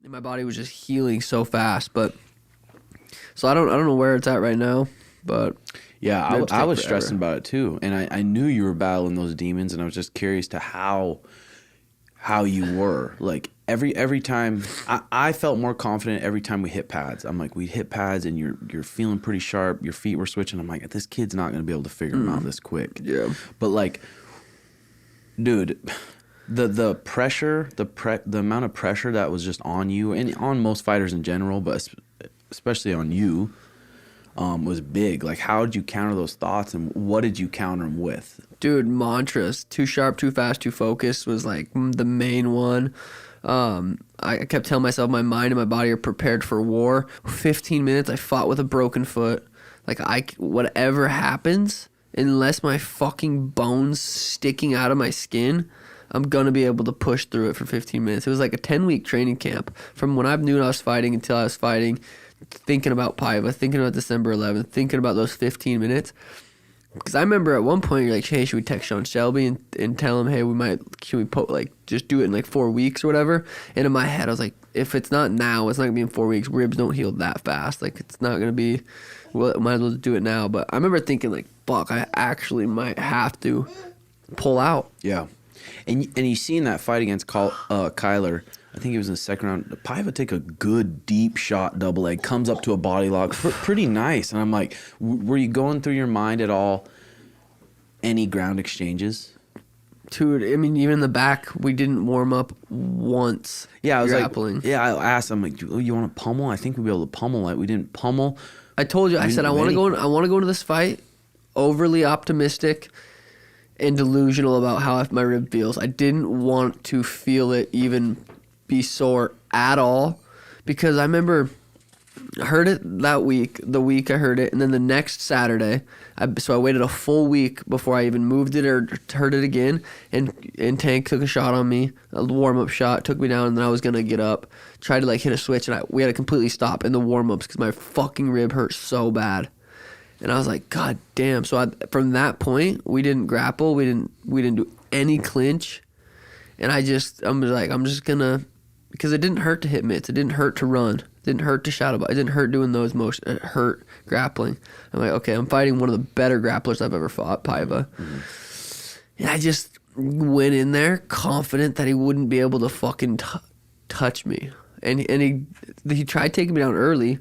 and my body was just healing so fast. But so I don't know where it's at right now, but Yeah, ribs I take was forever. stressing about it too, and I knew you were battling those demons, and I was just curious to how you were. Like every time, I felt more confident every time we hit pads. I'm like, we hit pads, and you're feeling pretty sharp. Your feet were switching. I'm like, this kid's not gonna be able to figure them out this quick. Yeah. But like, dude, the pressure, the amount of pressure that was just on you and on most fighters in general, but especially on you, was big. Like, how did you counter those thoughts, and what did you counter them with? Dude, mantras. Too sharp, too fast, too focused was like the main one. I kept telling myself my mind and my body are prepared for war. 15 minutes, I fought with a broken foot. Like, whatever happens, unless my fucking bones sticking out of my skin, I'm going to be able to push through it for 15 minutes. It was like a 10-week training camp from when I knew I was fighting until I was fighting, thinking about Paiva, thinking about December 11th, thinking about those 15 minutes. Because I remember at one point you're like, hey, should we text Sean Shelby and tell him, hey, should we just do it in like 4 weeks or whatever? And in my head, I was like, if it's not now, it's not going to be in 4 weeks. Ribs don't heal that fast. Like, it's not going to be, well, might as well do it now. But I remember thinking like, fuck, I actually might have to pull out. Yeah, and you seen that fight against Kyler. I think he was in the second round. Paiva take a good deep shot, double leg, comes up to a body lock, pretty nice. And I'm like, were you going through your mind at all any ground exchanges? Dude, I mean, even in the back, we didn't warm up once. Yeah, I was grappling. like, I asked him like, you want to pummel? I think we'd be able to pummel it. We didn't pummel. I told you, I said I want to go into this fight overly optimistic and delusional about how my rib feels. I didn't want to feel it even be sore at all, because I remember I heard it that week, the week I heard it, and then the next Saturday, so I waited a full week before I even moved it or heard it again, and Tank took a shot on me, a warm-up shot, took me down, and then I was going to get up, tried to like hit a switch, and we had to completely stop in the warm-ups because my fucking rib hurt so bad. And I was like, God damn. So from that point, we didn't grapple, we didn't do any clinch, and I'm just gonna, because it didn't hurt to hit mitts, it didn't hurt to run, it didn't hurt to shadow ball, it didn't hurt doing those motions, it hurt grappling. I'm like, okay, I'm fighting one of the better grapplers I've ever fought, Paiva. And I just went in there confident that he wouldn't be able to fucking touch me. And he tried taking me down early,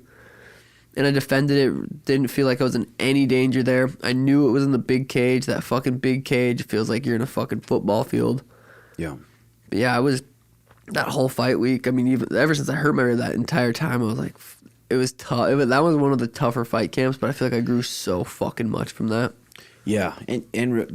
and I defended it, didn't feel like I was in any danger there. I knew it was in the big cage, that fucking big cage. Feels like you're in a fucking football field. Yeah. But yeah, I was, that whole fight week, I mean, even ever since I hurt my rib that entire time, I was like, it was tough. That was one of the tougher fight camps, but I feel like I grew so fucking much from that. Yeah, and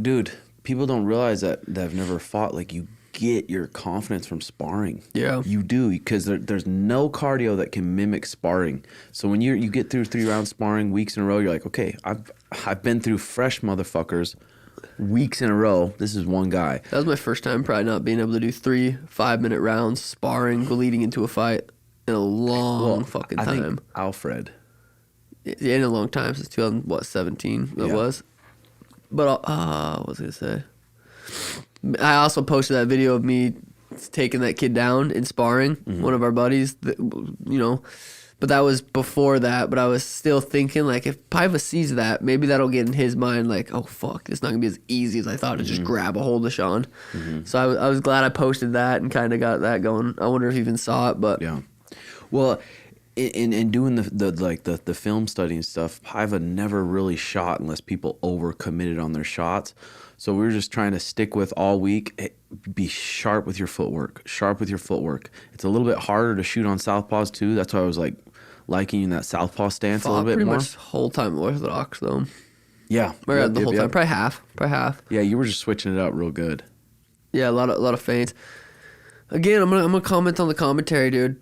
dude, people don't realize that have never fought. Like, you get your confidence from sparring. Yeah. You do, because there's no cardio that can mimic sparring. So when you get through 3 rounds sparring weeks in a row, you're like, okay, I've been through fresh motherfuckers weeks in a row. This is one guy. That was my first time probably not being able to do 3 5-minute rounds sparring leading into a fight in a long fucking time. I think Alfred. Yeah, in a long time, since 2017 it was. But what was I gonna say? I also posted that video of me taking that kid down in sparring, one of our buddies, but that was before that. But I was still thinking, like, if Paiva sees that, maybe that'll get in his mind, like, oh, fuck, it's not going to be as easy as I thought to just grab a hold of Sean. So I was glad I posted that and kind of got that going. I wonder if he even saw it, but... Yeah. Well, in doing the film study and stuff, Paiva never really shot unless people overcommitted on their shots. So we were just trying to stick with all week, be sharp with your footwork, It's a little bit harder to shoot on southpaws too. That's why I was like liking you in that southpaw stance a little bit more. Pretty much the whole time orthodox though. Yeah. The whole time. Probably half. Yeah, you were just switching it up real good. Yeah, a lot of feints. Again, I'm gonna comment on the commentary, dude.